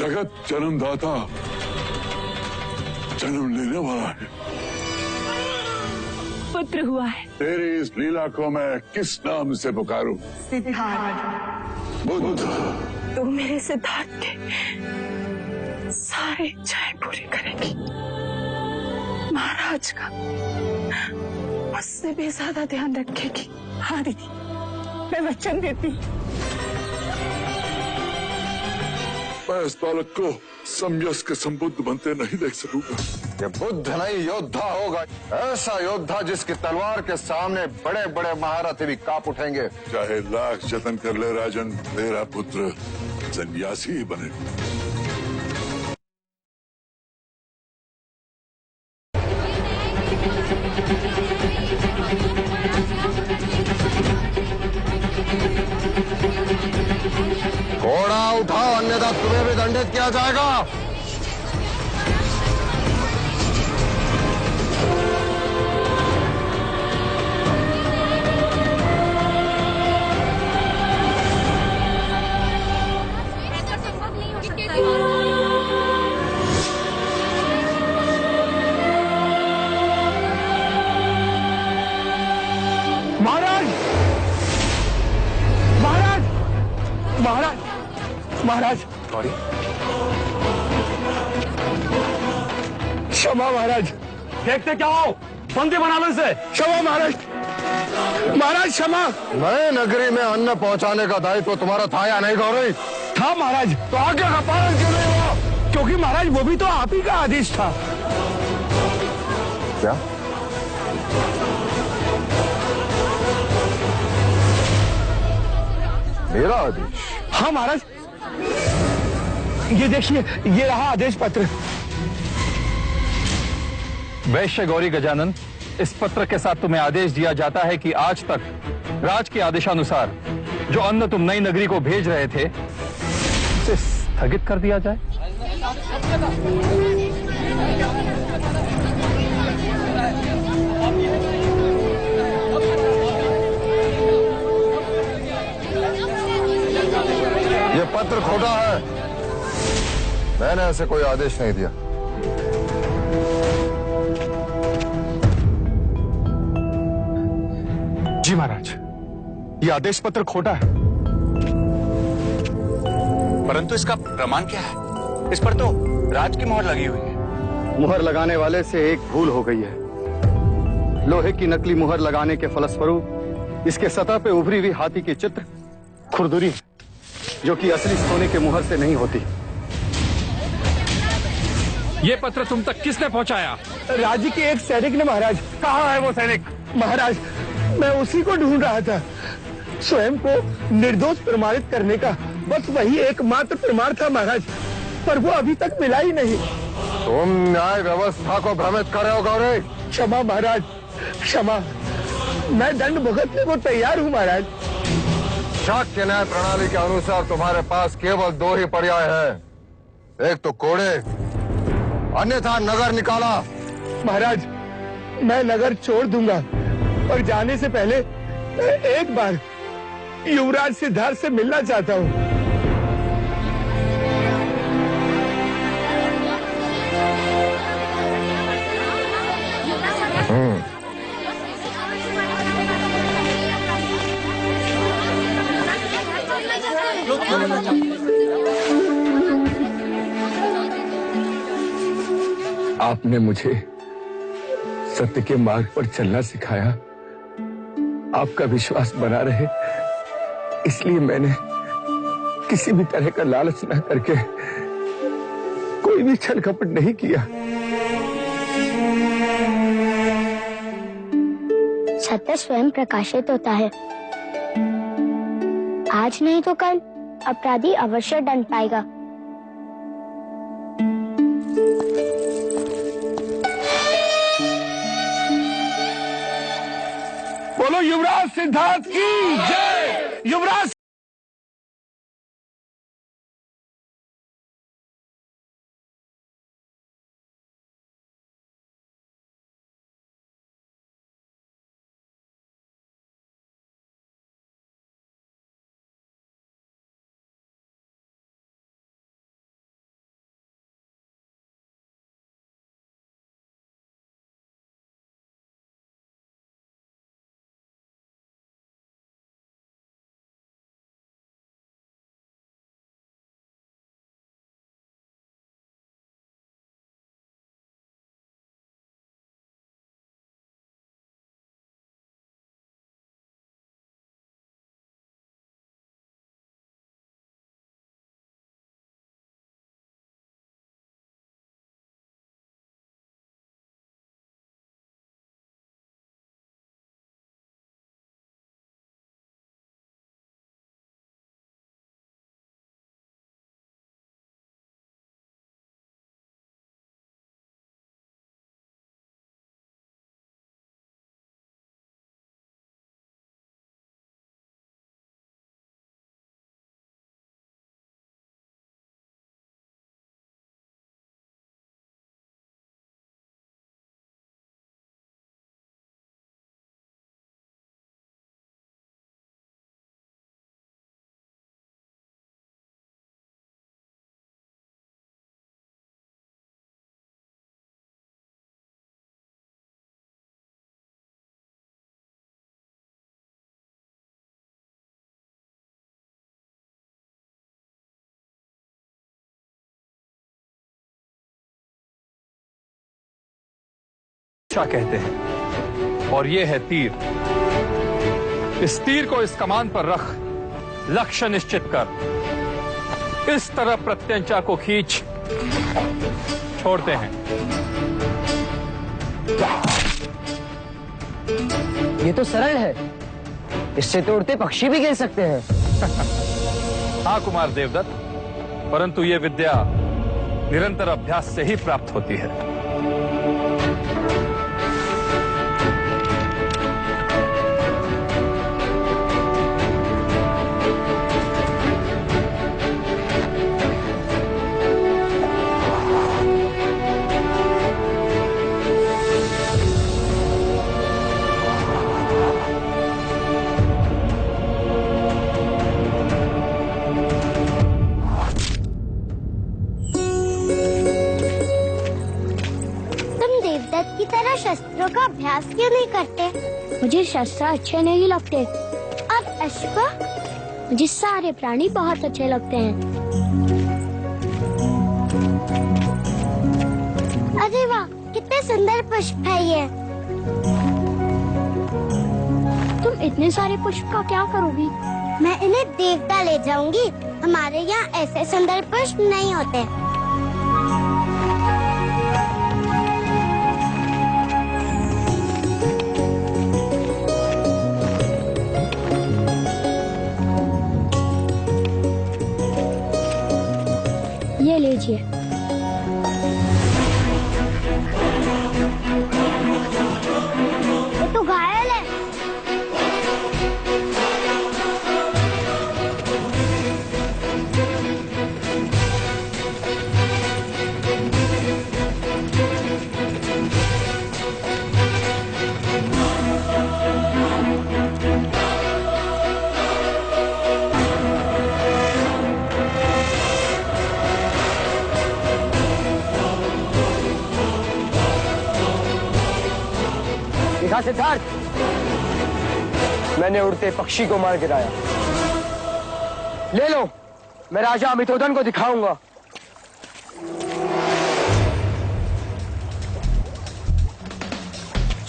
जगत जन्मदाता जन्म लेने वाला है। पुत्र हुआ है। तेरी इस लीला को मैं किस नाम से पुकारूं? सिद्धार्थ। बुद्ध। तू मेरे सिद्धार्थ के सारे इच्छाएं पूरी करेगी। महाराज का मुझसे भी ज्यादा ध्यान रखेगी। हाँ दीदी, मैं वचन देती हूँ। मैं इस बालक को समयस के संबुद्ध बनते नहीं देख सकूंगा। ये बुद्ध नहीं योद्धा होगा, ऐसा योद्धा जिसकी तलवार के सामने बड़े बड़े महारथी भी कांप उठेंगे। चाहे लाख जतन कर ले राजन, मेरा पुत्र सन्यासी ही बने। घोड़ा उठाओ, अन्यथा तुम्हें भी दंडित किया जाएगा। महाराज, महाराज, महाराज, महाराज, सॉरी, क्षमा महाराज। देखते क्या हो, बंदी बना लो इसे। क्षमा महाराज, महाराज क्षमा। नए नगरी में अन्न पहुंचाने का दायित्व तुम्हारा था या नहीं गौरी? था महाराज। तो आज्ञा का पालन क्यों नहीं हुआ? क्योंकि महाराज वो भी तो आप ही का आदेश था। क्या? मेरा आदेश? हाँ महाराज, ये देखिए, ये रहा आदेश पत्र। वैश्य गौरी गजानन, इस पत्र के साथ तुम्हें आदेश दिया जाता है कि आज तक राज के आदेशानुसार जो अन्न तुम नई नगरी को भेज रहे थे उसे स्थगित कर दिया जाए। ये पत्र खोटा है, मैंने ऐसे कोई आदेश नहीं दिया। जी महाराज, ये आदेश पत्र खोटा है। परंतु इसका प्रमाण क्या है? इस पर तो राज की मुहर लगी हुई है। मुहर लगाने वाले से एक भूल हो गई है। लोहे की नकली मुहर लगाने के फलस्वरूप इसके सतह पे उभरी हुई हाथी की चित्र खुरदुरी है, जो कि असली सोने के मुहर से नहीं होती। ये पत्र तुम तक किसने पहुंचाया? राज्य के एक सैनिक ने महाराज। कहाँ है वो सैनिक? महाराज, मैं उसी को ढूंढ रहा था। स्वयं को निर्दोष प्रमाणित करने का बस वही एकमात्र प्रमाण था महाराज, पर वो अभी तक मिला ही नहीं। तुम न्याय व्यवस्था को भ्रमित कर रहे हो गौरी। क्षमा महाराज, क्षमा। मैं दंड भुगतने को तैयार हूँ महाराज। शाक्य न्याय प्रणाली के अनुसार तुम्हारे पास केवल दो ही पर्याय है, एक तो कोड़े, अन्यथा नगर निकाला। महाराज, मैं नगर छोड़ दूंगा, और जाने से पहले मैं एक बार युवराज सिद्धार्थ से मिलना चाहता हूँ। आपने मुझे सत्य के मार्ग पर चलना सिखाया। आपका विश्वास बना रहे, इसलिए मैंने किसी भी तरह का लालच न करके कोई भी छल कपट नहीं किया। सत्य स्वयं प्रकाशित होता है। आज नहीं तो कल अपराधी अवश्य दंड पाएगा। बोलो युवराज सिद्धार्थ की जय। युवराज तपस्या कहते हैं, और ये है तीर। इस तीर को इस कमान पर रख, लक्ष्य निश्चित कर, इस तरह प्रत्यंचा को खींच, छोड़ते हैं। ये तो सरल है, इससे तो उड़ते पक्षी भी गिर सकते हैं। हाँ कुमार देवदत्त, परंतु ये विद्या निरंतर अभ्यास से ही प्राप्त होती है। शस्त्रों का अभ्यास क्यों नहीं करते? मुझे शस्त्र अच्छे नहीं लगते। अब अश्व? मुझे सारे प्राणी बहुत अच्छे लगते हैं। अरे वाह, कितने सुंदर पुष्प है ये। तुम इतने सारे पुष्प का क्या करोगी? मैं इन्हें देवता ले जाऊंगी। हमारे यहाँ ऐसे सुंदर पुष्प नहीं होते। ये लीजिए। ये तो घायल है। देखा सिद्धार्थ, मैंने उड़ते पक्षी को मार गिराया। ले लो, मैं राजा अमितोदन को दिखाऊंगा।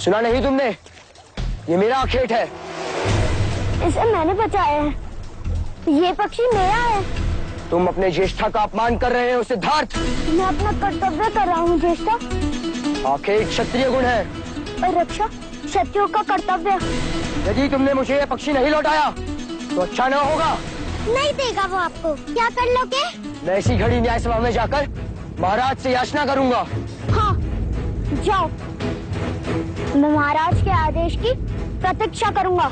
सुना नहीं तुमने? ये मेरा आखेट है। इसे मैंने बचाया है। ये पक्षी मेरा है। तुम अपने ज्येष्ठा का अपमान कर रहे हो सिद्धार्थ। मैं अपना कर्तव्य कर रहा हूँ ज्येष्ठा। आखेट क्षत्रिय गुण है और रक्षा क्षत्रियों का कर्तव्य। यदि तुमने मुझे ये पक्षी नहीं लौटाया तो अच्छा न होगा। नहीं देगा वो आपको। क्या कर लोगे? मैं इसी घड़ी न्याय सभा में जाकर महाराज से याचना करूंगा। हाँ, जाओ। मैं महाराज के आदेश की प्रतीक्षा करूंगा।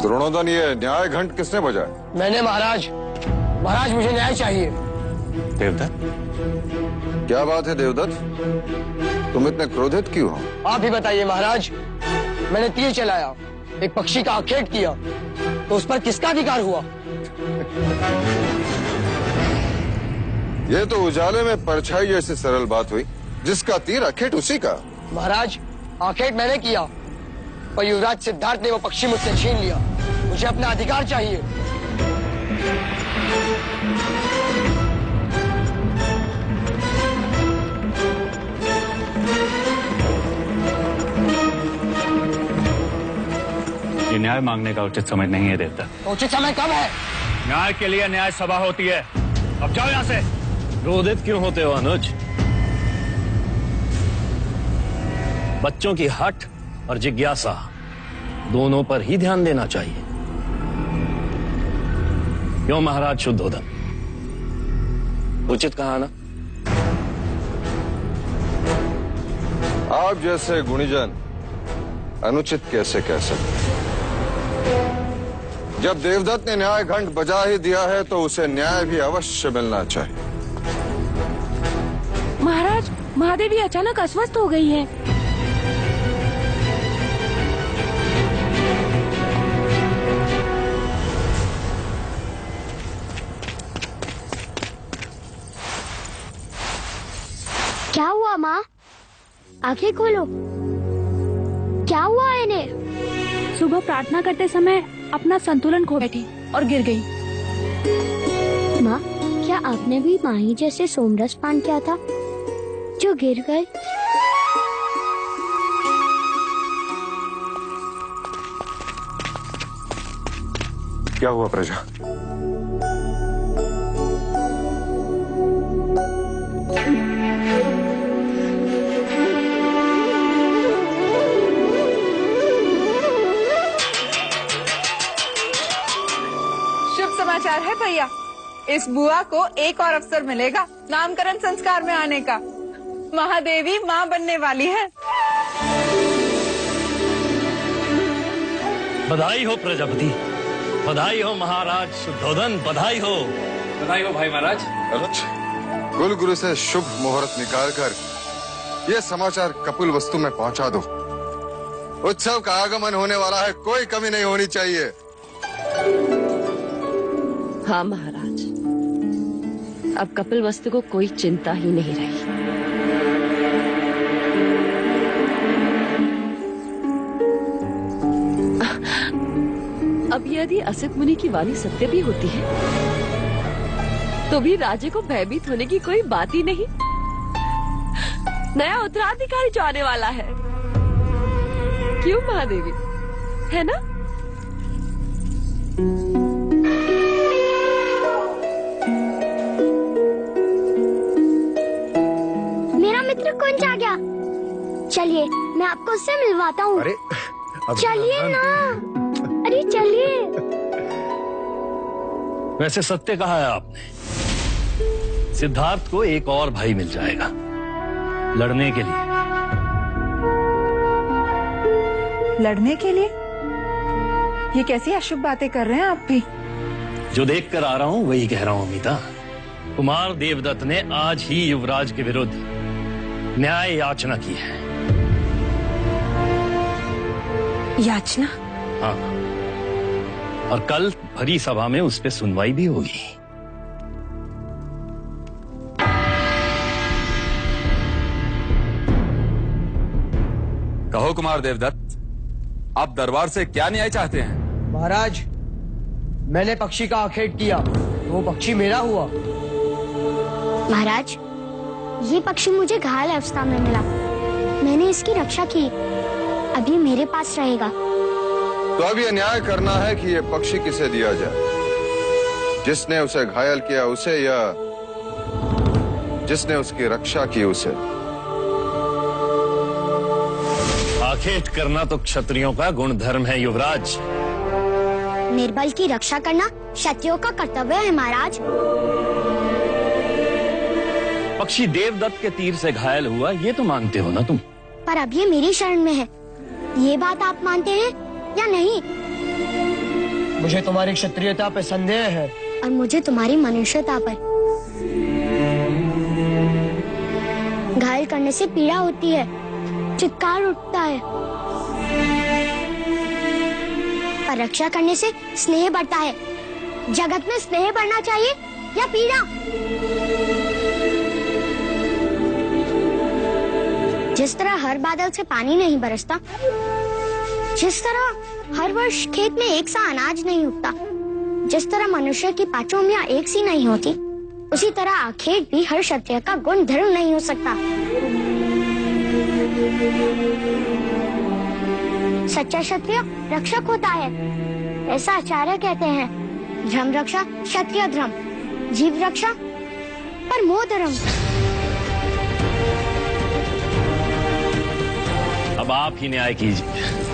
द्रोणोदन, ये न्याय घंट किसने बजाया? मैंने महाराज। महाराज, मुझे न्याय चाहिए। देवदत्त, क्या बात है देवदत्त, तुम इतने क्रोधित क्यों हो? आप ही बताइए महाराज। मैंने तीर चलाया, एक पक्षी का आखेट किया, तो उस पर किसका अधिकार हुआ? ये तो उजाले में परछाई जैसी सरल बात हुई। जिसका तीर आखेट उसी का। महाराज, आखेट मैंने किया, पर युवराज सिद्धार्थ ने वो पक्षी मुझसे छीन लिया। मुझे अपना अधिकार चाहिए। ये न्याय मांगने का उचित समय नहीं है देवता। उचित समय कब है? न्याय के लिए न्याय सभा होती है। अब जाओ यहाँ से। क्रोधित क्यों होते हो अनुज? बच्चों की हठ और जिज्ञासा दोनों पर ही ध्यान देना चाहिए। क्यों महाराज शुद्धोधन, उचित कहा ना? आप जैसे गुणीजन अनुचित कैसे कह सकते? जब देवदत्त ने न्याय घंट बजा ही दिया है तो उसे न्याय भी अवश्य मिलना चाहिए। महाराज, महादेवी अचानक अस्वस्थ हो गई है। क्या हुआ माँ? आंखें खोलो। क्या हुआ इन्हें? सुबह प्रार्थना करते समय अपना संतुलन खो बैठी और गिर गई। माँ, क्या आपने भी माही जैसे सोमरस पान किया था जो गिर गए? क्या हुआ प्रजा? समाचार है भैया, इस बुआ को एक और अवसर मिलेगा नामकरण संस्कार में आने का। महादेवी माँ बनने वाली है। बधाई हो प्रजापति, बधाई हो महाराज शुद्धोधन, बधाई हो। बधाई हो भाई महाराज। कुल गुरु से शुभ मुहूर्त निकालकर ये समाचार कपिल वस्तु में पहुंचा दो। उत्सव का आगमन होने वाला है, कोई कमी नहीं होनी चाहिए। हाँ महाराज, अब कपिल वस्तु को कोई चिंता ही नहीं रही। अब यदि असित मुनि की वाणी सत्य भी होती है तो भी राजे को भयभीत होने की कोई बात ही नहीं। नया उत्तराधिकारी जो आने वाला है, क्यों महादेवी, है ना? कौन जा गया? चलिए मैं आपको उससे मिलवाता हूँ। अरे चलिए ना, अरे चलिए। वैसे सत्य कहा है आपने, सिद्धार्थ को एक और भाई मिल जाएगा लड़ने के लिए। लड़ने के लिए? ये कैसी अशुभ बातें कर रहे हैं आप भी? जो देख कर आ रहा हूँ वही कह रहा हूँ अमिता। कुमार देवदत्त ने आज ही युवराज के विरुद्ध न्याय याचना की है। याचना? हाँ, और कल भरी सभा में उस पे सुनवाई भी होगी। कहो कुमार देवदत्त, आप दरबार से क्या न्याय चाहते हैं? महाराज, मैंने पक्षी का आखेट किया, वो पक्षी मेरा हुआ। महाराज, ये पक्षी मुझे घायल अवस्था में मिला, मैंने इसकी रक्षा की, अब ये मेरे पास रहेगा। तो अब ये न्याय करना है कि ये पक्षी किसे दिया जाए, जिसने उसे घायल किया उसे या जिसने उसकी रक्षा की उसे। आखेट करना तो क्षत्रियों का गुण धर्म है युवराज। निर्बल की रक्षा करना क्षत्रियों का कर्तव्य है महाराज। पक्षी देवदत्त के तीर से घायल हुआ, ये तो मानते हो ना तुम? पर अब ये मेरी शरण में है, ये बात आप मानते हैं या नहीं? मुझे तुम्हारी क्षत्रियता पे संदेह है। और मुझे तुम्हारी मनुष्यता पर। घायल करने से पीड़ा होती है, चित्कार उठता है, पर रक्षा करने से स्नेह बढ़ता है। जगत में स्नेह बढ़ना चाहिए या पीड़ा? जिस तरह हर बादल से पानी नहीं बरसता, जिस तरह हर वर्ष खेत में एक सा अनाज नहीं उगता, जिस तरह मनुष्य की पांचों उंगलियां एक सी नहीं होती, उसी तरह आखेट भी हर क्षत्रिय का गुण धर्म नहीं हो सकता। सच्चा क्षत्रिय रक्षक होता है, ऐसा आचार्य कहते हैं। धर्म रक्षा क्षत्रिय धर्म, जीव रक्षा परमो धर्म। अब आप ही न्याय कीजिए।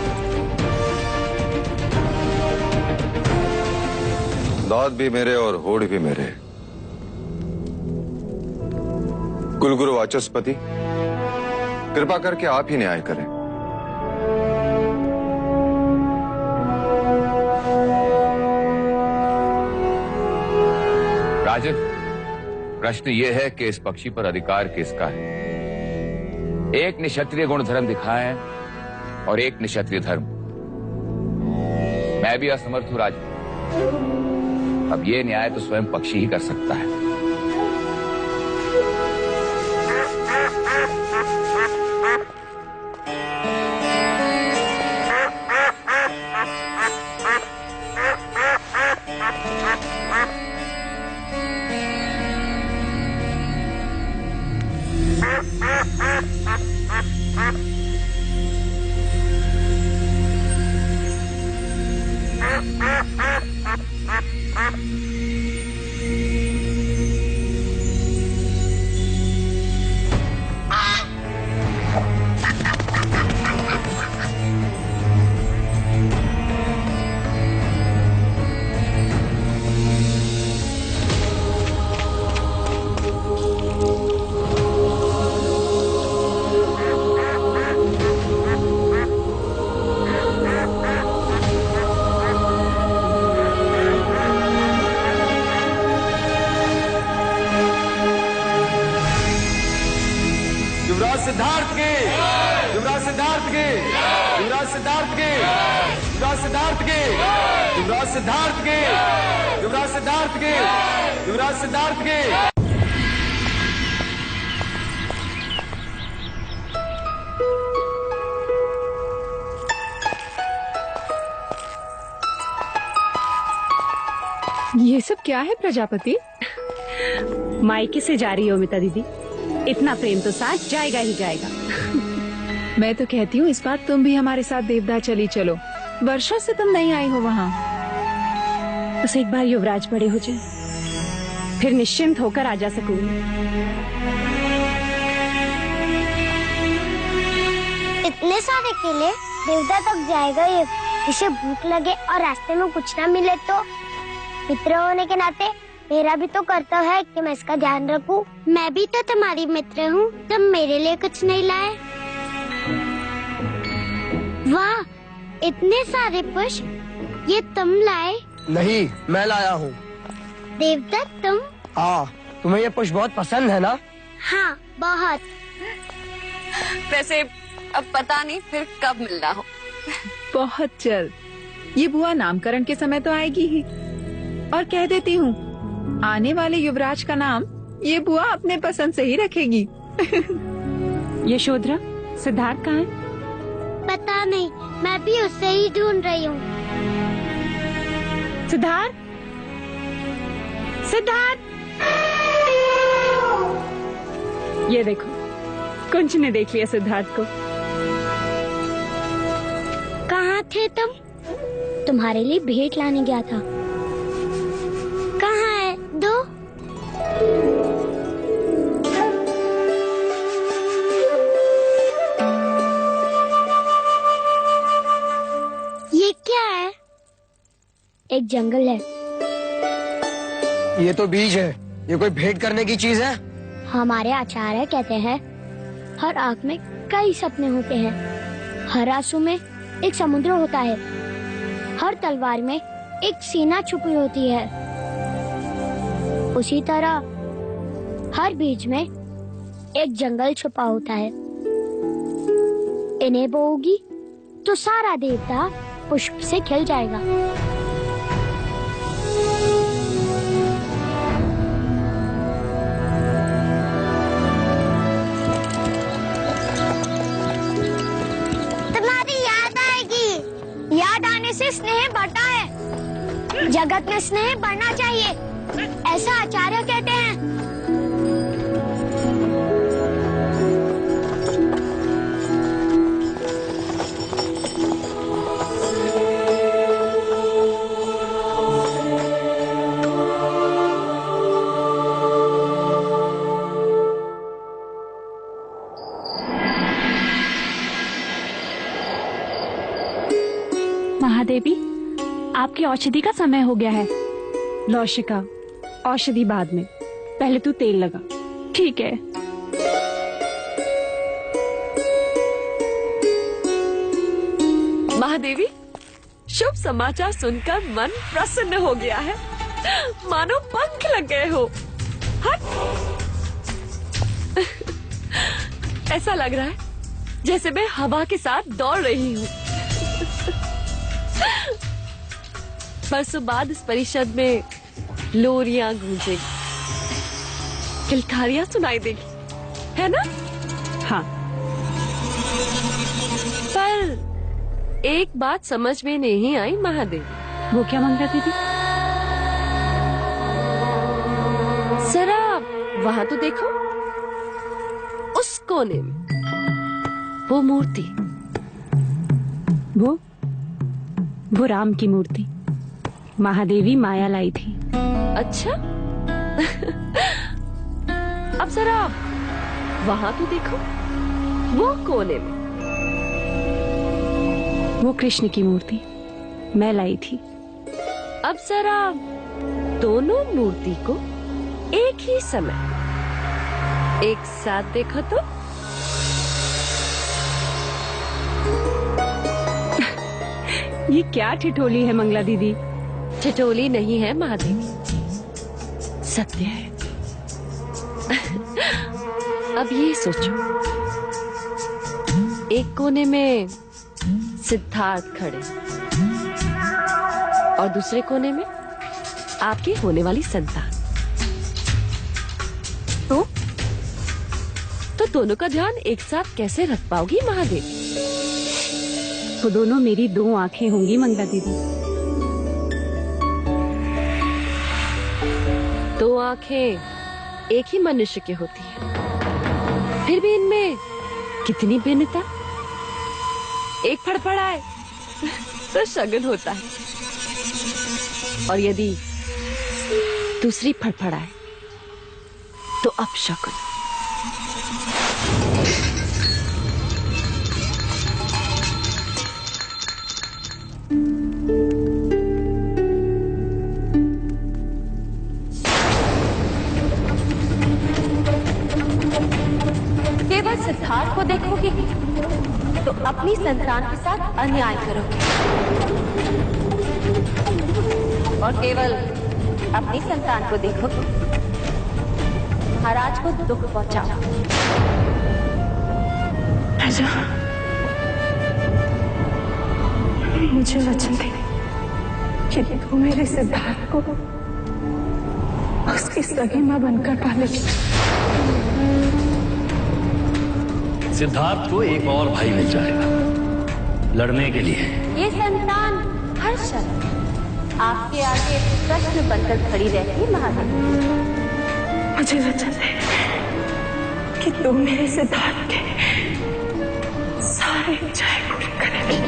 दाद भी मेरे और होड़ भी मेरे। कुलगुरु वाचस्पति, कृपा करके आप ही न्याय करें। राजन, प्रश्न ये है कि इस पक्षी पर अधिकार किसका है? एक ने क्षत्रिय गुण धर्म दिखाए और एक ने क्षत्रिय धर्म। मैं भी असमर्थ हूं राजन। अब ये न्याय तो स्वयं पक्षी ही कर सकता है। सिद्धार्थ के, युवराज सिद्धार्थ के, युवराज सिद्धार्थ के, युवराज सिद्धार्थ के, युवराज सिद्धार्थ के, युवराज सिद्धार्थ के, युवराज सिद्धार्थ के। ये सब क्या है प्रजापति? मायके से जा रही हो मिता दीदी, इतना प्रेम तो साथ जाएगा ही जाएगा। मैं तो कहती हूँ इस बार तुम भी हमारे साथ देवदा चली चलो। वर्षा से तुम नहीं आई हो वहाँ। बस एक बार युवराज बड़े हो जाए, फिर निश्चिंत होकर आ जा सकूंगी। इतने सारे केले देवदा तक जाएगा ये? इसे भूख लगे और रास्ते में कुछ ना मिले तो? मित्र होने के नाते मेरा भी तो कर्तव्य है कि मैं इसका ध्यान रखूं। मैं भी तो तुम्हारी मित्र हूँ, तुम मेरे लिए कुछ नहीं लाए? वाह, इतने सारे पुष्प ये तुम लाए? नहीं, मैं लाया हूँ। देवदत्त तुम? हाँ, तुम्हें ये पुष्प बहुत पसंद है ना? हाँ, बहुत। वैसे अब पता नहीं फिर कब मिलना हो। बहुत जल्द। ये बुआ नामकरण के समय तो आएगी ही। और कह देती हूँ, आने वाले युवराज का नाम ये बुआ अपने पसंद से ही रखेगी। यशोधरा, सिद्धार्थ कहाँ है? पता नहीं, मैं भी उससे ही ढूंढ रही हूँ। सिद्धार्थ, सिद्धार्थ! ये देखो, कुंज ने देख लिया सिद्धार्थ को। कहाँ थे तुम? तुम्हारे लिए भेंट लाने गया था। कहाँ है? दो। ये क्या है? एक जंगल है। ये तो बीज है। ये कोई भेंट करने की चीज है? हमारे आचार्य कहते हैं हर आंख में कई सपने होते हैं। हर आंसू में एक समुद्र होता है। हर तलवार में एक सीना छुपी होती है। उसी तरह हर बीज में एक जंगल छुपा होता है। इन्हें बोओगी तो सारा देवता पुष्प से खिल जाएगा। तुम्हारी याद आएगी। याद आने से स्नेह बढ़ता है। जगत में स्नेह बढ़ना चाहिए, ऐसा आचार्य कहते हैं। महादेवी, आपकी औषधि का समय हो गया है। लौशिका, औषधि बाद में, पहले तू तेल लगा। ठीक है। महादेवी, शुभ समाचार सुनकर मन प्रसन्न हो गया है। मानो पंख लग गए हो। हट। ऐसा लग रहा है जैसे मैं हवा के साथ दौड़ रही हूँ। परसों बाद इस परिषद में लोरियां गूंजेगी, किलकारियां सुनाई देगी, है ना? हाँ। पर एक बात समझ में नहीं आई महादेव। वो क्या मंगला दीदी? जरा वहां तो देखो, उस कोने में वो मूर्ति। वो राम की मूर्ति महादेवी माया लाई थी। अच्छा। अब जरा वहां तो देखो, वो कोने में वो कृष्ण की मूर्ति मैं लाई थी। अब जरा दोनों मूर्ति को एक ही समय एक साथ देखो तो। ये क्या ठिठोली है मंगला दीदी? ठिठोली नहीं है महादेवी, सत्य है। अब ये सोचो, एक कोने में सिद्धार्थ खड़े और दूसरे कोने में आपकी होने वाली संतान। तो दोनों का ध्यान एक साथ कैसे रख पाओगी महादेवी? वो दोनों मेरी 2 आंखें होंगी मंगला दीदी। 2 आंखें एक ही मनुष्य की होती है, फिर भी इनमें कितनी भिन्नता। एक फड़फड़ाए तो शगुन होता है, और यदि दूसरी फड़फड़ाए तो अपशकुन। केवल सिद्धार्थ को देखोगे तो अपनी संतान के साथ अन्याय करोगे, और केवल अपनी संतान को देखोगे महाराज को दुख पहुंचाओ। राजा, मुझे वचन दे कि तू मेरे सिद्धार्थ को उसकी सगी मां बनकर पालेगी। सिद्धार्थ को एक और भाई मिल जाएगा लड़ने के लिए। ये संतान हर शर्त आपके आगे प्रश्न बनकर खड़ी रहती महादेव। मुझे वचन दे कि तू मेरे सिद्धार्थ के सारे इच्छाएं पूरी करेगी।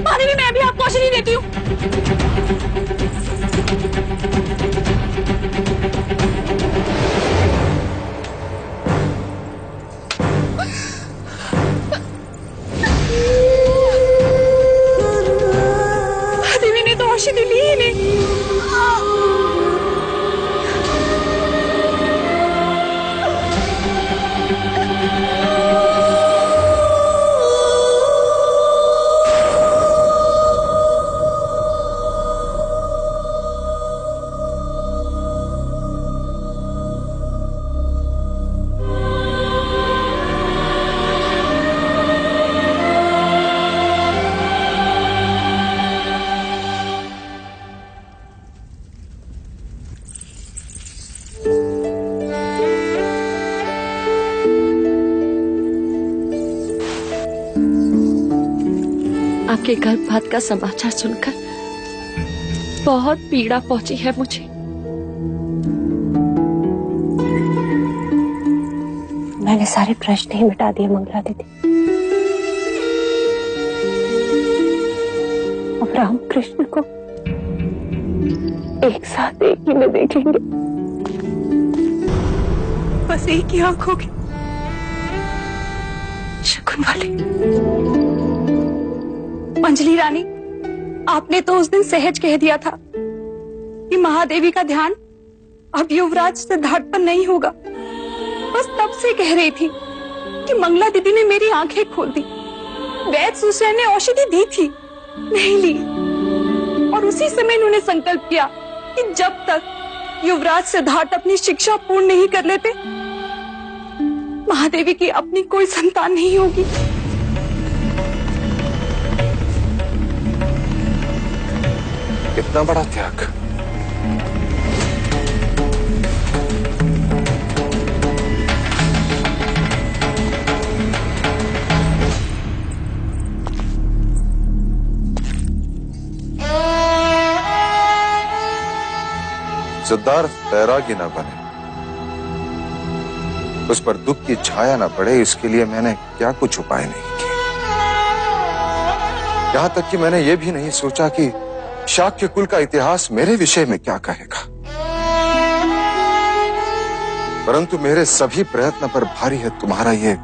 महादेवी, मैं भी आपको औषधि देती हूँ। महादेवी ने तो औषधि ली ही नहीं। आपके गर्भपात का समाचार सुनकर बहुत पीड़ा पहुंची है मुझे। मैंने सारे प्रश्न ही मिटा दिए मंगला दीदी। अब राम कृष्ण को एक साथ एक ही में देखेंगे, बस एक ही आंख होगी शकुन वाली। अंजलि रानी, आपने तो उस दिन सहज कह दिया था कि महादेवी का ध्यान अब युवराज सिद्धार्थ पर नहीं होगा। बस तब से कह रही थी कि मंगला दीदी ने मेरी आंखें खोल दी। वैद्य सुसैन ने औषधि दी थी, नहीं ली, और उसी समय इन्होंने संकल्प किया कि जब तक युवराज सिद्धार्थ अपनी शिक्षा पूर्ण नहीं कर लेते, महादेवी की अपनी कोई संतान नहीं होगी। कितना बड़ा त्याग। सिद्धार्थ बैरागी न बने, उस पर दुख की छाया न पड़े, इसके लिए मैंने क्या कुछ उपाय नहीं किए। यहां तक कि मैंने यह भी नहीं सोचा कि शाक्य कुल का इतिहास मेरे विषय में क्या कहेगा। परंतु मेरे सभी प्रयत्न पर भारी है तुम्हारा ये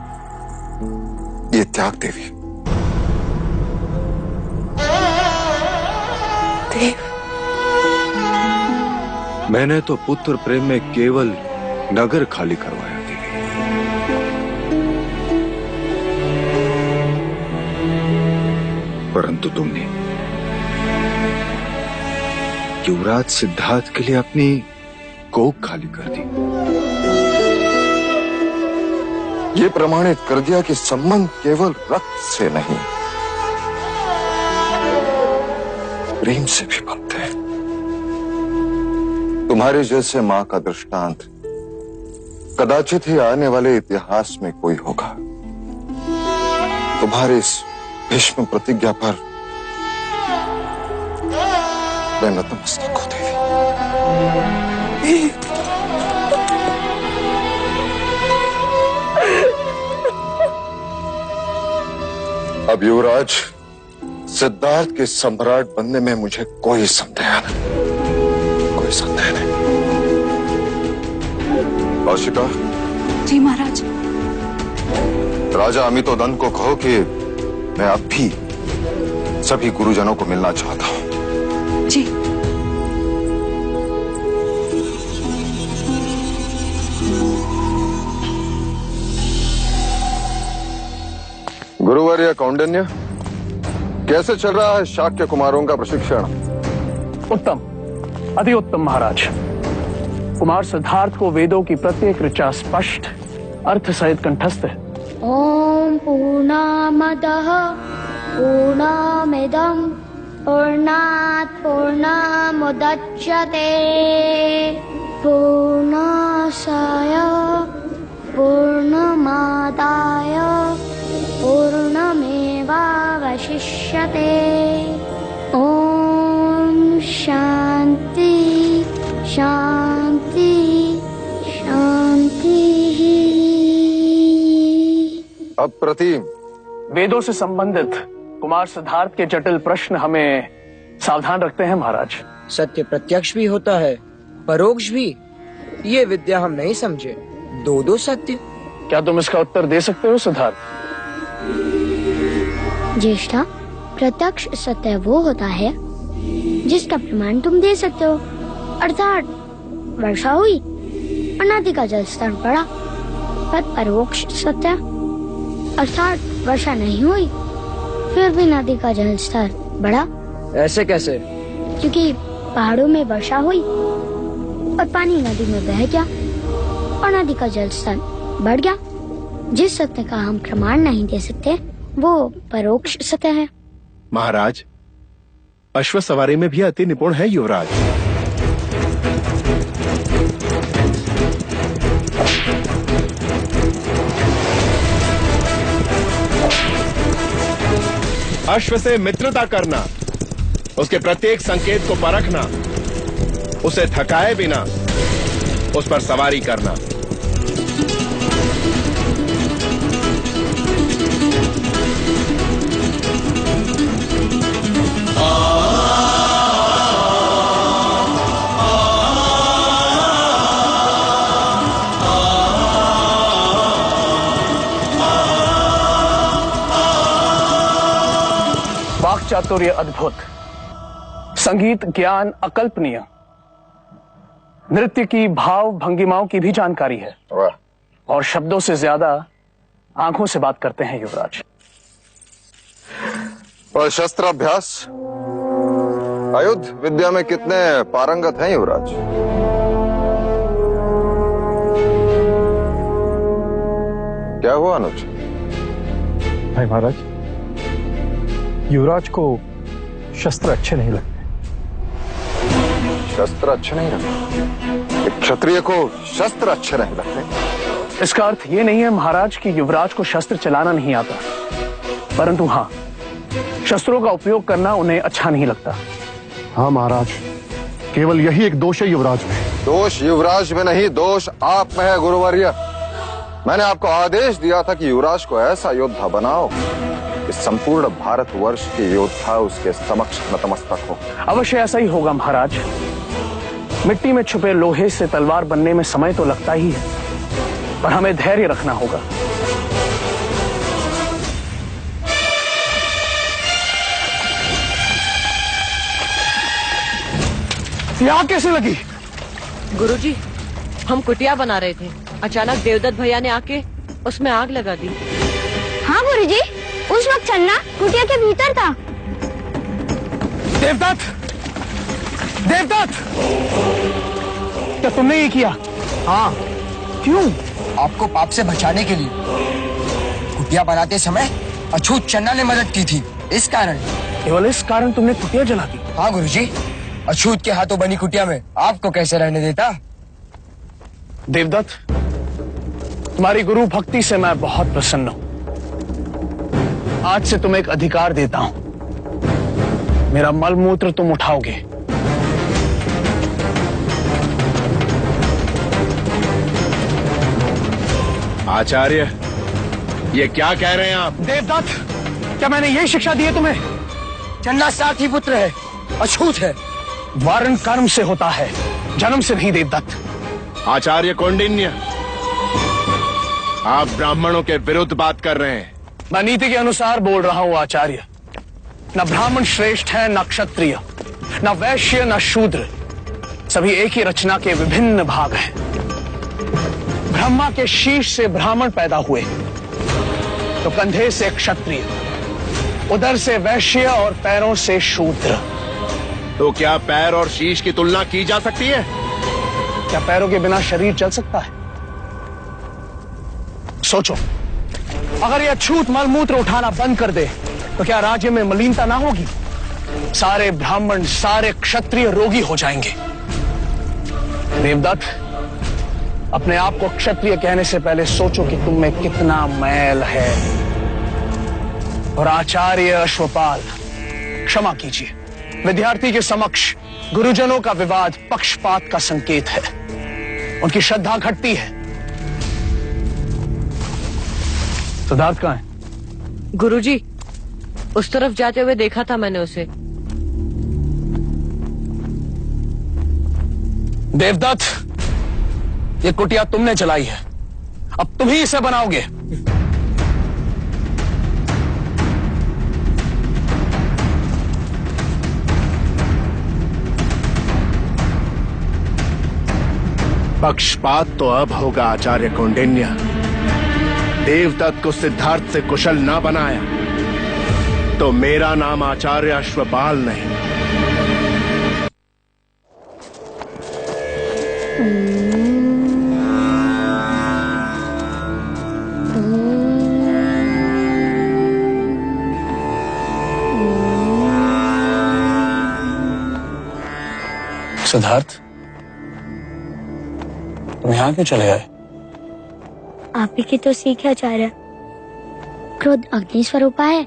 त्याग देवी। देव, मैंने तो पुत्र प्रेम में केवल नगर खाली करवाया देवी। परंतु तुमने युवराज सिद्धार्थ के लिए अपनी कोख खाली कर दी। ये प्रमाणित कर दिया कि संबंध केवल रक्त से नहीं, प्रेम से भी बनते हैं। तुम्हारे जैसे मां का दृष्टांत कदाचित ही आने वाले इतिहास में कोई होगा। तुम्हारे इस भीष्म प्रतिज्ञा पर मैं नतमस्तक हो देवी। अब युवराज सिद्धार्थ के सम्राट बनने में मुझे कोई संदेह नहीं। कौशिका। जी महाराज। राजा अमितोदंड को कहो कि मैं अब भी सभी गुरुजनों को मिलना चाहता हूं। जी। गुरुवर्य कौंडिन्य, कैसे चल रहा है शाक्य कुमारों का प्रशिक्षण? उत्तम, अति उत्तम महाराज। कुमार सिद्धार्थ को वेदों की प्रत्येक ऋचा स्पष्ट अर्थ सहित कंठस्थ है। ओम पूर्णमदः पूर्णमिदं पूर्णात् पूर्णमुदच्यते पूर्णस्य पूर्णमादाय पूर्णमेवावशिष्यते। ओम शांति शांति शांति। अप्रतिम। वेदों से संबंधित कुमार सिद्धार्थ के जटिल प्रश्न हमें सावधान रखते हैं महाराज। सत्य प्रत्यक्ष भी होता है, परोक्ष भी। ये विद्या हम नहीं समझे। दो सत्य। क्या तुम इसका उत्तर दे सकते हो सिद्धार्थ? ज्येष्ठा, प्रत्यक्ष सत्य वो होता है जिसका प्रमाण तुम दे सकते हो। अर्थात वर्षा हुई और नदी का जल स्तर बढ़ा। पर परोक्ष सत्य अर्थात वर्षा नहीं हुई फिर भी नदी का जल स्तर बढ़ा। ऐसे कैसे? क्योंकि पहाड़ों में वर्षा हुई और पानी नदी में बह गया और नदी का जल स्तर बढ़ गया। जिस सत्य का हम प्रमाण नहीं दे सकते वो परोक्ष सत्य है। महाराज, अश्व सवारी में भी अति निपुण है युवराज। अश्व से मित्रता करना, उसके प्रत्येक संकेत को परखना, उसे थकाए बिना उस पर सवारी करना। वाक् चातुर्य अद्भुत, संगीत ज्ञान अकल्पनीय, नृत्य की भाव भंगिमाओं की भी जानकारी है और शब्दों से ज्यादा आंखों से बात करते हैं युवराज। और शस्त्राभ्यास आयुध विद्या में कितने पारंगत हैं युवराज? क्या हुआ अनुज? भाई महाराज, युवराज को शस्त्र अच्छे नहीं लगते। शस्त्र अच्छे नहीं लगते? एक क्षत्रिय को शस्त्र अच्छे नहीं लगते? इसका अर्थ ये नहीं है महाराज कि युवराज को शस्त्र चलाना नहीं आता, परंतु हाँ, शस्त्रों का उपयोग करना उन्हें अच्छा नहीं लगता। हाँ महाराज, केवल यही एक दोष है युवराज में। दोष युवराज में नहीं, दोष आप में है गुरुवर्य। मैंने आपको आदेश दिया था कि युवराज को ऐसा योद्धा बनाओ कि संपूर्ण भारतवर्ष के योद्धा उसके समक्ष नतमस्तक हो। अवश्य ऐसा ही होगा महाराज। मिट्टी में छुपे लोहे से तलवार बनने में समय तो लगता ही है, पर हमें धैर्य रखना होगा। यहाँ कैसे लगी? गुरुजी, हम कुटिया बना रहे थे, अचानक देवदत्त भैया ने आके उसमें आग लगा दी। हाँ गुरुजी, उस वक्त चन्ना कुटिया के भीतर था। देवदत्त! देवदत्त! क्या तुमने ये किया? हाँ। क्यों? आपको पाप से बचाने के लिए। कुटिया बनाते समय अछूत चन्ना ने मदद की थी, इस कारण। केवल इस कारण तुमने कुटिया जला दी? हाँ गुरुजी, अछूत के हाथों बनी कुटिया में आपको कैसे रहने देता? देवदत्त, तुम्हारी गुरु भक्ति से मैं बहुत प्रसन्न हूँ। आज से तुम्हें एक अधिकार देता हूँ, मेरा मल मूत्र तुम उठाओगे। आचार्य, ये क्या कह रहे हैं आप? देवदत्त, क्या मैंने यही शिक्षा दी है तुम्हें? चन्ना साथी पुत्र है, अछूत है। वारण कर्म से होता है, जन्म से नहीं देवदत्त। आचार्य कौंडिन्य, आप ब्राह्मणों के विरुद्ध बात कर रहे हैं। मैं नीति के अनुसार बोल रहा हूँ आचार्य। न ब्राह्मण श्रेष्ठ है, न क्षत्रिय, न वैश्य, न शूद्र, सभी एक ही रचना के विभिन्न भाग हैं। ब्रह्मा के शीश से ब्राह्मण पैदा हुए, तो कंधे से क्षत्रिय, उदर से वैश्य और पैरों से शूद्र। तो क्या पैर और शीश की तुलना की जा सकती है? क्या पैरों के बिना शरीर चल सकता है? सोचो, अगर यह अछूत मलमूत्र उठाना बंद कर दे तो क्या राज्य में मलिनता ना होगी? सारे ब्राह्मण, सारे क्षत्रिय रोगी हो जाएंगे। देवदत्त, अपने आप को क्षत्रिय कहने से पहले सोचो कि तुम में कितना मैल है। और आचार्य अश्वपाल, क्षमा कीजिए, विद्यार्थी के समक्ष गुरुजनों का विवाद पक्षपात का संकेत है। उनकी श्रद्धा घटती है। सिद्धार्थ कहाँ है? गुरुजी, उस तरफ जाते हुए देखा था मैंने उसे। देवदत्त, ये कुटिया तुमने जलाई है, अब तुम ही इसे बनाओगे। पक्षपात तो अब होगा आचार्य कौंडिन्य। देवदत्त को सिद्धार्थ से कुशल ना बनाया तो मेरा नाम आचार्य अश्वपाल नहीं। सिद्धार्थ, तुम यहाँ क्यों चले आए? आप ही की तो सीख है आचार्य। क्रोध अग्नि स्वरूपा है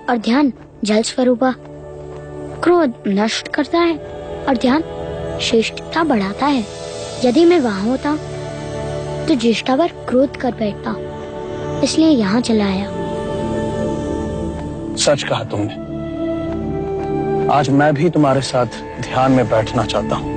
और ध्यान जल स्वरूपा क्रोध नष्ट करता है और ध्यान श्रेष्ठता बढ़ाता है। यदि मैं वहाँ होता तो ज्येष्ठा पर क्रोध कर बैठता, इसलिए यहाँ चला आया। सच कहा तुमने। आज मैं भी तुम्हारे साथ ध्यान में बैठना चाहता हूँ।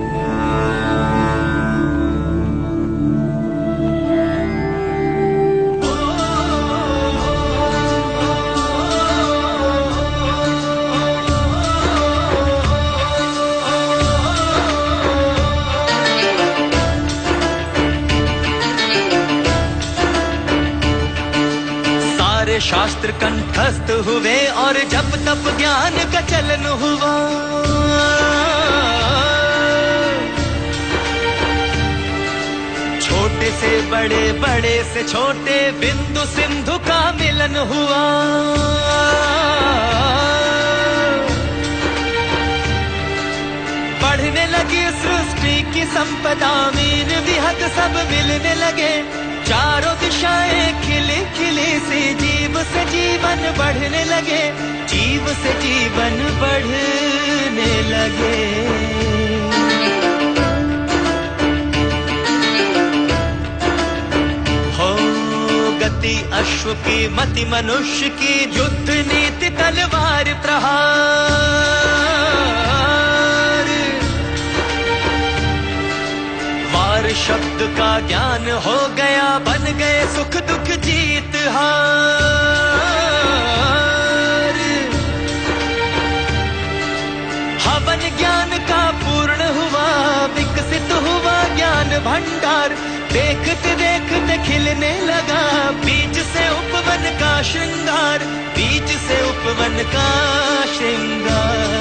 शास्त्र कंठस्थ हुए और जब तब ज्ञान का चलन हुआ। छोटे से बड़े, बड़े से छोटे, बिंदु सिंधु का मिलन हुआ। बढ़ने लगी सृष्टि की संपदा, मीन विहत सब मिलने लगे। चारों दिशाएं खिली खिली सी, जीव से जीवन बढ़ने लगे, जीव से जीवन बढ़ने लगे। हो गति अश्व की, मति मनुष्य की, युद्ध नीति तलवार प्रहार। वार शब्द का ज्ञान हो गया, बन गए सुख दुख जीत हार। हवन ज्ञान का पूर्ण हुआ, विकसित हुआ ज्ञान भंडार। देखते देखते खिलने लगा, बीज से उपवन का श्रृंगार, बीज से उपवन का श्रृंगार।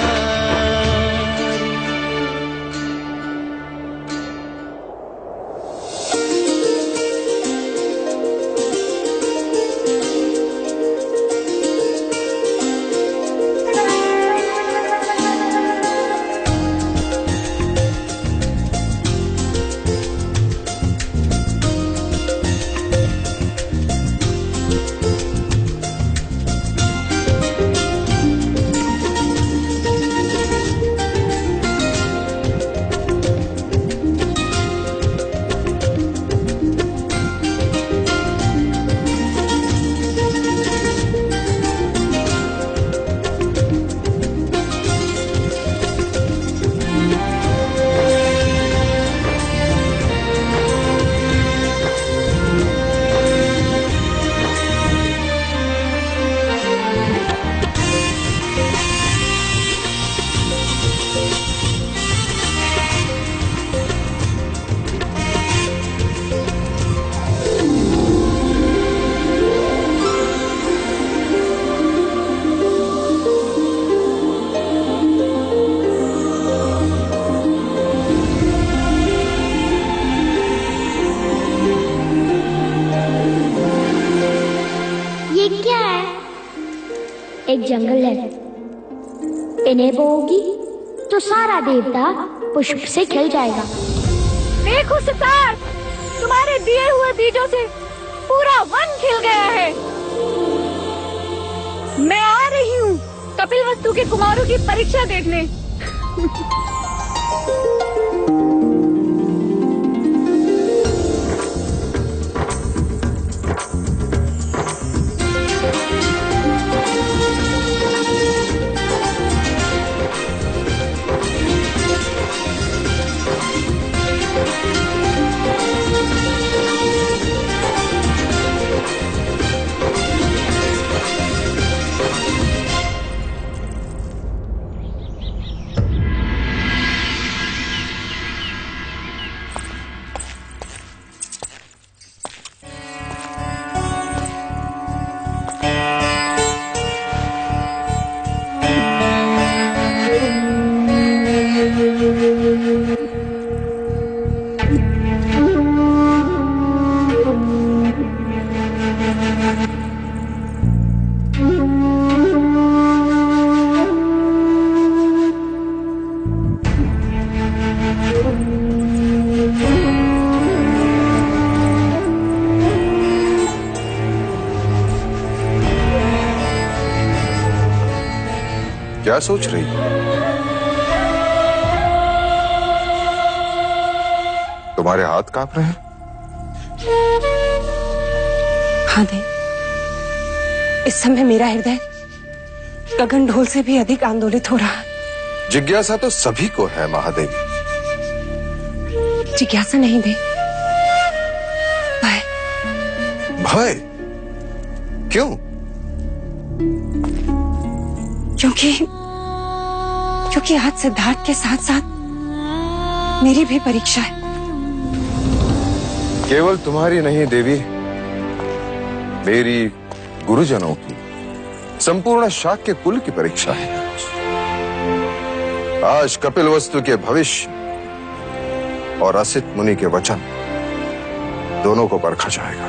एक जंगल है, इन्हें बोओगी तो सारा देवता पुष्प से खिल जाएगा। देखो सितार, तुम्हारे दिए हुए बीजों से पूरा वन खिल गया है। मैं आ रही हूँ कपिलवस्तु के कुमारों की परीक्षा देखने। क्या सोच रही हो? तुम्हारे हाथ कांप रहे हैं? हाँ देव, इस समय मेरा हृदय गगन ढोल से भी अधिक आंदोलित हो रहा है। जिज्ञासा तो सभी को है महादेवी। जिज्ञासा नहीं देव, भय। भय? क्यों? क्योंकि आज सिद्धार्थ के साथ साथ मेरी भी परीक्षा है। केवल तुम्हारी नहीं देवी, मेरी, गुरुजनों की, संपूर्ण शाक्य कुल की परीक्षा है। आज कपिल वस्तु के भविष्य और असित मुनि के वचन दोनों को परखा जाएगा।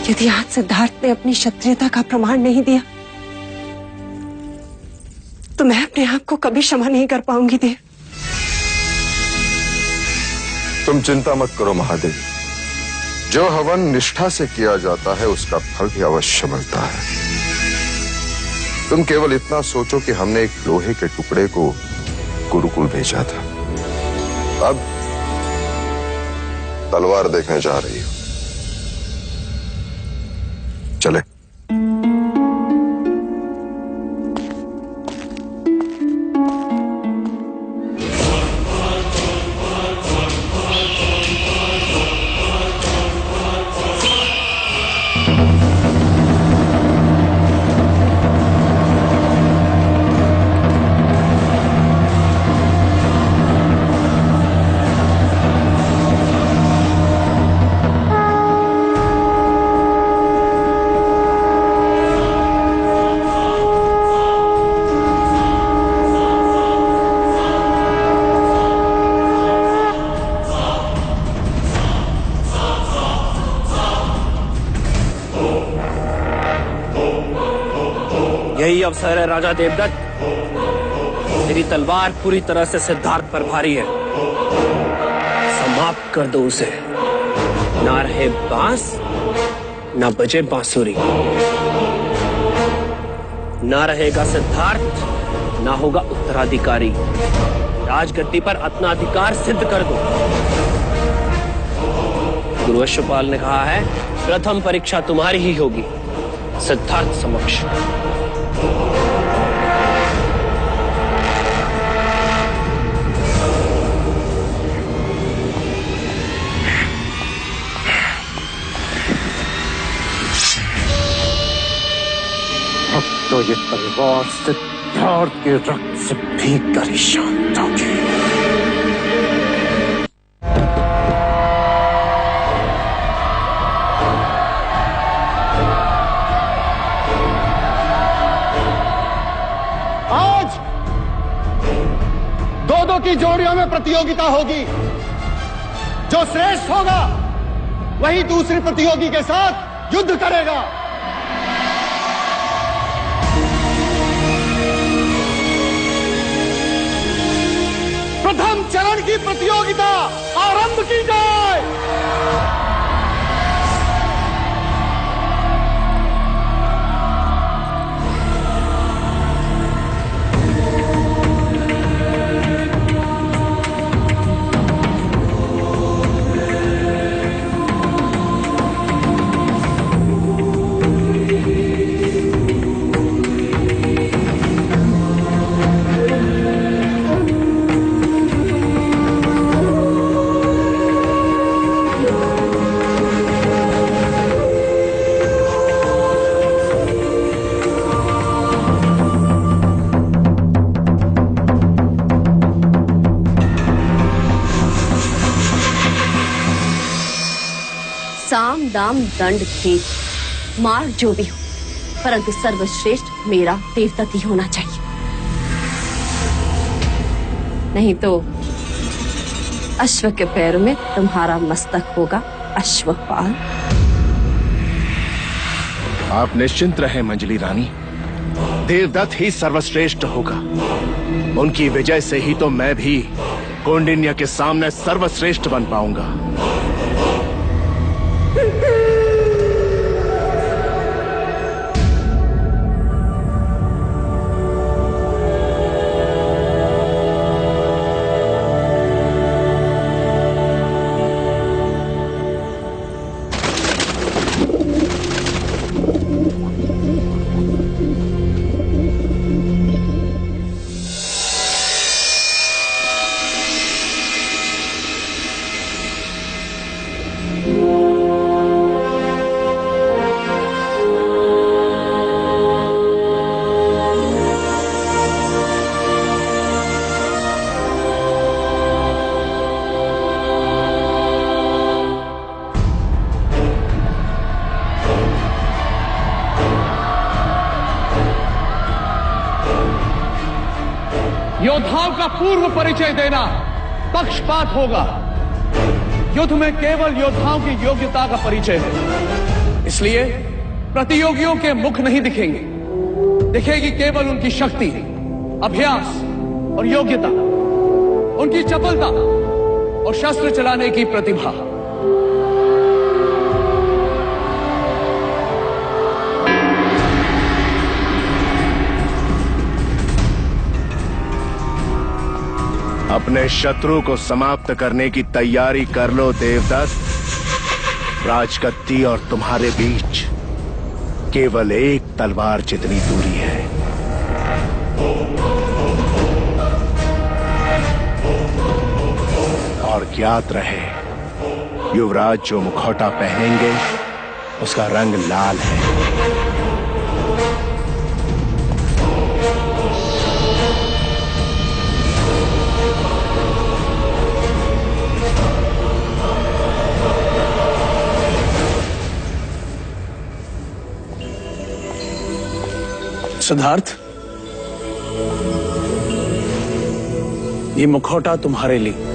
यदि आज सिद्धार्थ ने अपनी क्षत्रियता का प्रमाण नहीं दिया तो मैं अपने आप को कभी क्षमा नहीं कर पाऊंगी देव। तुम चिंता मत करो महादेवी, जो हवन निष्ठा से किया जाता है उसका फल भी अवश्य मिलता है। तुम केवल इतना सोचो कि हमने एक लोहे के टुकड़े को गुरुकुल भेजा था, अब तलवार देखने जा रही हो। चले। यही अवसर है राजा देवदत्त, तेरी तलवार पूरी तरह से सिद्धार्थ पर भारी है, समाप्त कर दो उसे। ना रहे बांस, ना बजे बांसुरी। ना रहेगा सिद्धार्थ, ना होगा उत्तराधिकारी। राजगद्दी पर अपना अधिकार सिद्ध कर दो। गुरु अश्वपाल ने कहा है, प्रथम परीक्षा तुम्हारी ही होगी सिद्धार्थ समक्ष। अब तो ये तलवार सिद्धार्थ के रक्त से भीग कर ही शांत होगी। आज दो की जोड़ियों में प्रतियोगिता होगी। जो श्रेष्ठ होगा वही दूसरी प्रतियोगी के साथ युद्ध करेगा। प्रथम चरण की प्रतियोगिता आरंभ की जाए। साम दाम दंड खेत मार जो भी हो, परंतु सर्वश्रेष्ठ मेरा देवदत्त ही होना चाहिए। नहीं तो अश्व के पैरों में तुम्हारा मस्तक होगा अश्वपाल। आप निश्चिंत रहें मंजली रानी, देवदत्त ही सर्वश्रेष्ठ होगा। उनकी विजय से ही तो मैं भी कौंडिन्य के सामने सर्वश्रेष्ठ बन पाऊंगा। योद्धाओं का पूर्व परिचय देना पक्षपात होगा। युद्ध में केवल योद्धाओं की योग्यता का परिचय है, इसलिए प्रतियोगियों के मुख नहीं दिखेंगे, दिखेगी केवल उनकी शक्ति, अभ्यास और योग्यता, उनकी चपलता और शस्त्र चलाने की प्रतिभा। अपने शत्रु को समाप्त करने की तैयारी कर लो देवदत्त। राजगद्दी और तुम्हारे बीच केवल एक तलवार जितनी दूरी है। और ज्ञात रहे, युवराज जो मुखौटा पहनेंगे उसका रंग लाल है। सिद्धार्थ, ये मुखौटा तुम्हारे लिए।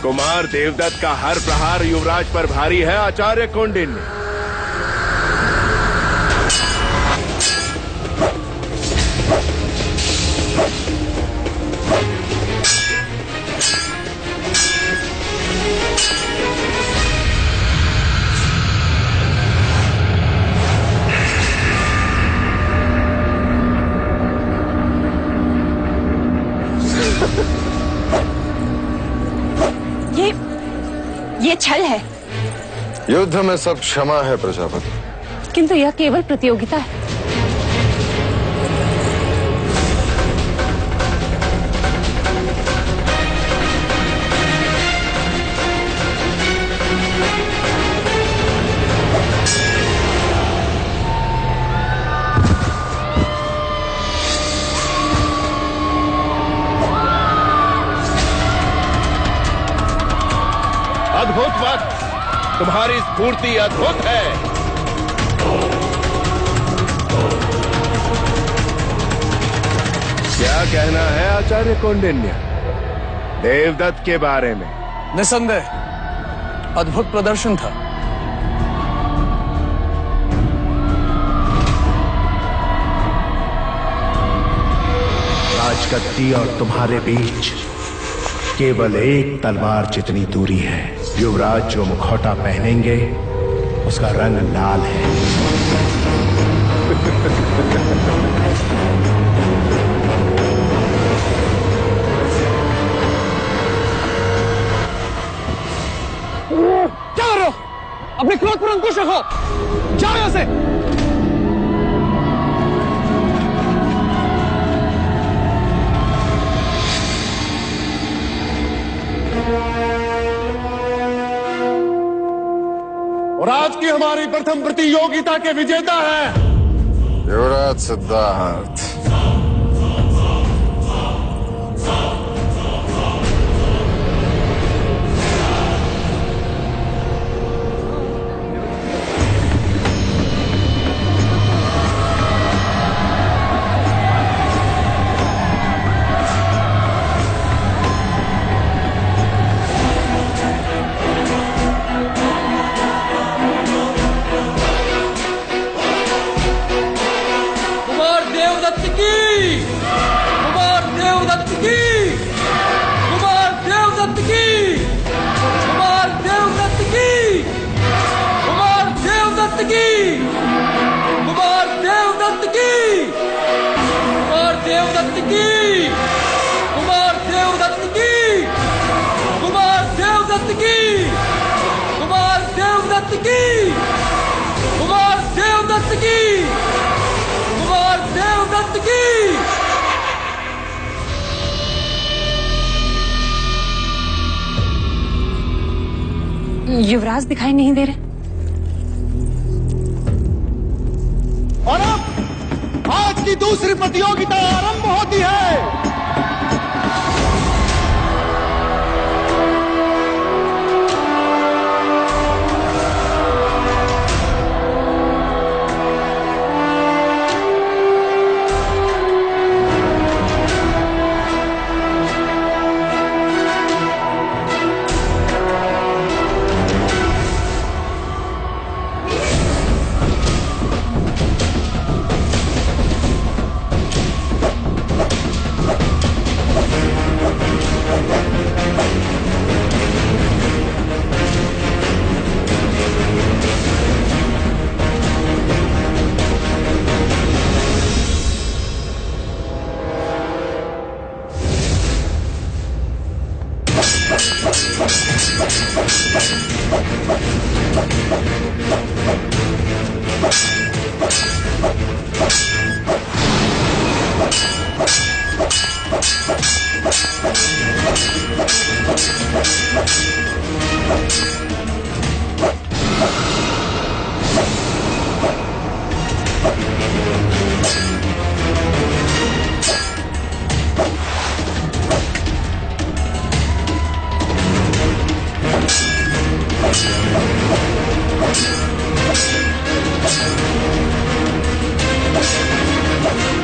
कुमार देवदत्त का हर प्रहार युवराज पर भारी है आचार्य कौंडिन्य। ये छल है। युद्ध में सब क्षमा है प्रजापति, किंतु यह केवल प्रतियोगिता है। अद्भुत वक्त, तुम्हारी स्फूर्ति अद्भुत है। क्या कहना है आचार्य कौंडिन्य देवदत्त के बारे में? निसंदेह अद्भुत प्रदर्शन था। राजगद्दी और तुम्हारे बीच केवल एक तलवार जितनी दूरी है। युवराज जो मुखौटा पहनेंगे उसका रंग लाल है। क्या कर रहे हो? अपने क्रोध पर अंकुश रखो, जाओ यहां से। आज की हमारी प्रथम प्रतियोगिता के विजेता है युवराज सिद्धार्थ। युवराज दिखाई नहीं दे रहे। और अब आज की दूसरी प्रतियोगिता आरंभ होती है।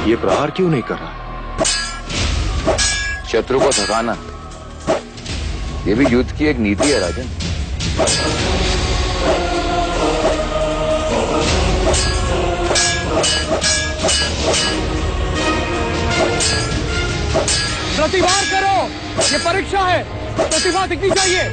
ये प्रहार क्यों नहीं कर रहा? शत्रु को थकाना ये भी युद्ध की एक नीति है राजन। प्रतिवार करो, ये परीक्षा है, प्रतिभा दिखनी चाहिए।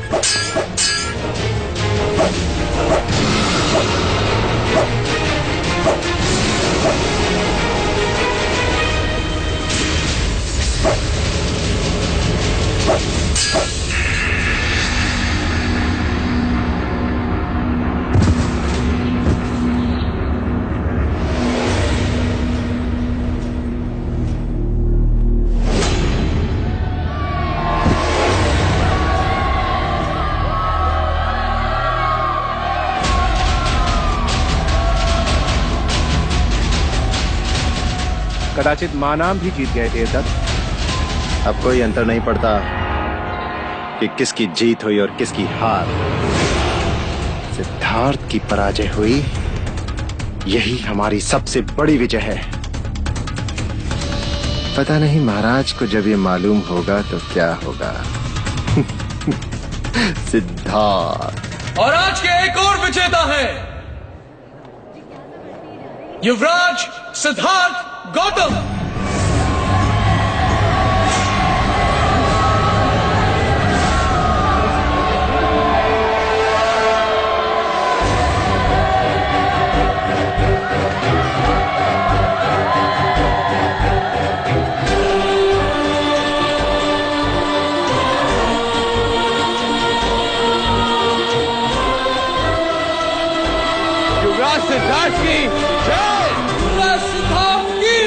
कदाचित मानाम भी जीत गए देवदत्त। अब कोई अंतर नहीं पड़ता कि किसकी जीत हुई और किसकी हार। सिद्धार्थ की पराजय हुई, यही हमारी सबसे बड़ी विजय है। पता नहीं महाराज को जब ये मालूम होगा तो क्या होगा। सिद्धार्थ। और आज के एक और विजेता है युवराज सिद्धार्थ गौतम। युवराज सिद्धार्थ की जय। युवराज सिद्धार्थ की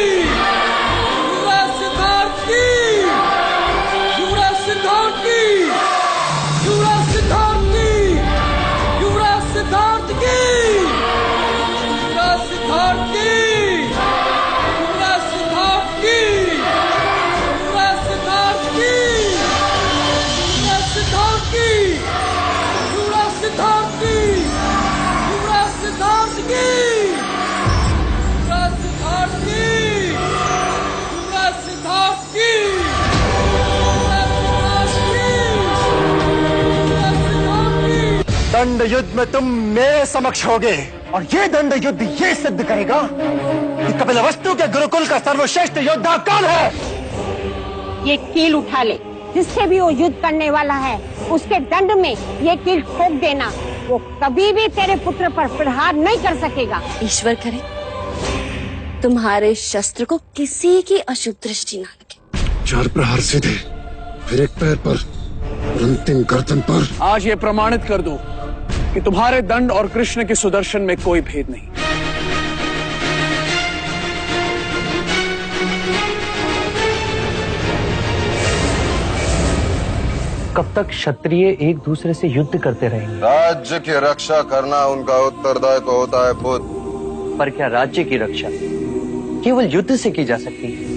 दंड युद्ध में तुम मेरे समक्ष होगे और ये दंड युद्ध ये सिद्ध करेगा कि कपिलवस्तु के गुरुकुल का सर्वश्रेष्ठ योद्धा कौन है। ये कील उठा ले, जिससे भी वो युद्ध करने वाला है उसके दंड में ये कील ठोक देना। वो कभी भी तेरे पुत्र पर प्रहार नहीं कर सकेगा। ईश्वर करे तुम्हारे शस्त्र को किसी की अशुभ दृष्टि ना लगे। 4 प्रहार सीधे, फिर एक पैर पर और अंतिम गर्दन पर। आज ये प्रमाणित कर दो कि तुम्हारे दंड और कृष्ण के सुदर्शन में कोई भेद नहीं। कब तक क्षत्रिय एक दूसरे से युद्ध करते रहेंगे? राज्य की रक्षा करना उनका उत्तरदायित्व होता है पुत्र। पर क्या राज्य की रक्षा केवल युद्ध से की जा सकती है?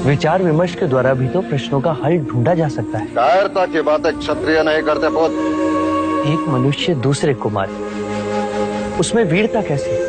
विचार विमर्श के द्वारा भी तो प्रश्नों का हल ढूंढा जा सकता है। कायरता की बातें क्षत्रिय नहीं करते पुत्र। एक मनुष्य दूसरे को मारे, उसमें वीरता कैसे?